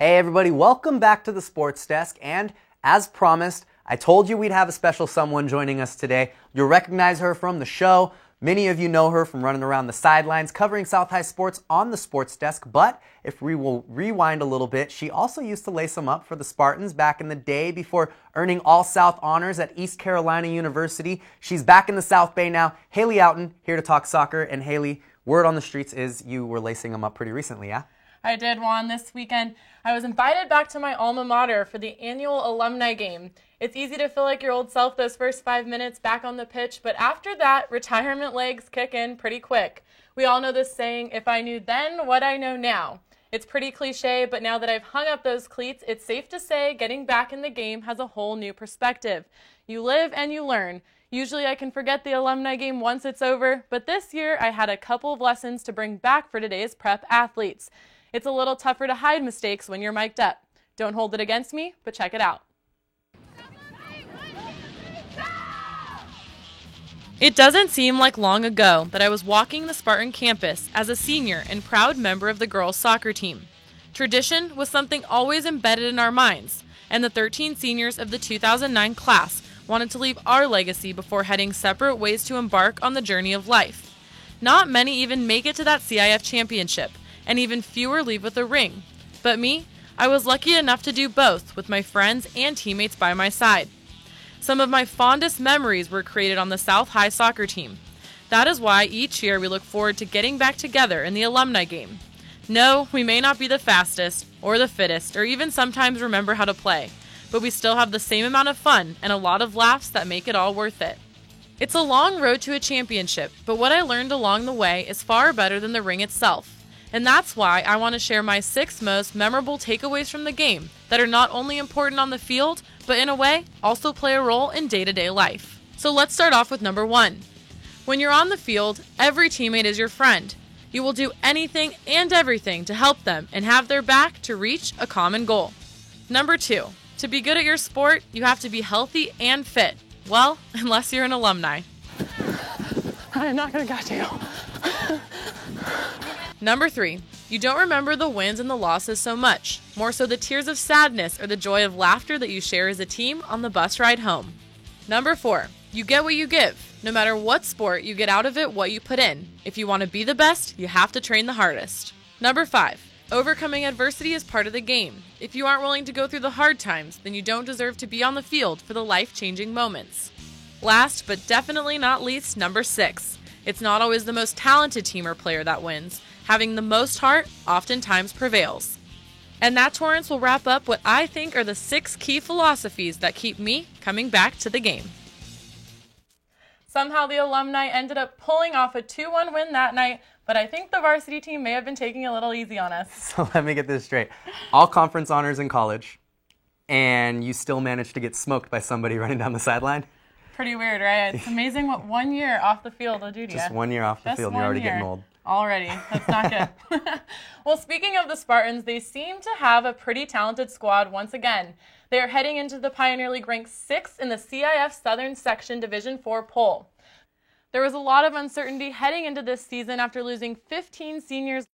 Hey everybody, welcome back to the Sports Desk, and as promised, I told you we'd have a special someone joining us today. You'll recognize her from the show. Many of you know her from running around the sidelines, covering South High sports on the Sports Desk, but if we will rewind a little bit, she also used to lace them up for the Spartans back in the day before earning All-South honors at East Carolina University. She's back in the South Bay now. Haley Outen, here to talk soccer, and Haley, word on the streets is you were lacing them up pretty recently, yeah? I did, Juan. This weekend, I was invited back to my alma mater for the annual alumni game. It's easy to feel like your old self those first 5 minutes back on the pitch, but after that, retirement legs kick in pretty quick. We all know this saying, if I knew then what I know now. It's pretty cliche, but now that I've hung up those cleats, it's safe to say getting back in the game has a whole new perspective. You live and you learn. Usually I can forget the alumni game once it's over, but this year I had a couple of lessons to bring back for today's prep athletes. It's a little tougher to hide mistakes when you're mic'd up. Don't hold it against me, but check it out. It doesn't seem like long ago that I was walking the Spartan campus as a senior and proud member of the girls' soccer team. Tradition was something always embedded in our minds, and the 13 seniors of the 2009 class wanted to leave our legacy before heading separate ways to embark on the journey of life. Not many even make it to that CIF championship, and even fewer leave with a ring. But me, I was lucky enough to do both with my friends and teammates by my side. Some of my fondest memories were created on the South High soccer team. That is why each year we look forward to getting back together in the alumni game. No, we may not be the fastest or the fittest or even sometimes remember how to play, but we still have the same amount of fun and a lot of laughs that make it all worth it. It's a long road to a championship, but what I learned along the way is far better than the ring itself. And that's why I want to share my 6 most memorable takeaways from the game that are not only important on the field, but in a way, also play a role in day-to-day life. So let's start off with number 1. When you're on the field, every teammate is your friend. You will do anything and everything to help them and have their back to reach a common goal. Number 2, to be good at your sport, you have to be healthy and fit. Well, unless you're an alumni. I'm not going to catch you. Number 3, you don't remember the wins and the losses so much, more so the tears of sadness or the joy of laughter that you share as a team on the bus ride home. Number 4, you get what you give. No matter what sport, you get out of it what you put in. If you want to be the best, you have to train the hardest. Number 5, overcoming adversity is part of the game. If you aren't willing to go through the hard times, then you don't deserve to be on the field for the life-changing moments. Last, but definitely not least, number 6, it's not always the most talented team or player that wins. Having the most heart oftentimes prevails. And that, Torrance, will wrap up what I think are the 6 key philosophies that keep me coming back to the game. Somehow the alumni ended up pulling off a 2-1 win that night, but I think the varsity team may have been taking it a little easy on us. So let me get this straight. All conference honors in college, and you still managed to get smoked by somebody running down the sideline? Pretty weird, right? It's amazing what 1 year off the field will do to you. Just 1 year off the field, you're already getting old. Already. That's not good. Well, speaking of the Spartans, they seem to have a pretty talented squad once again. They are heading into the Pioneer League ranked 6th in the CIF Southern Section Division 4 poll. There was a lot of uncertainty heading into this season after losing 15 seniors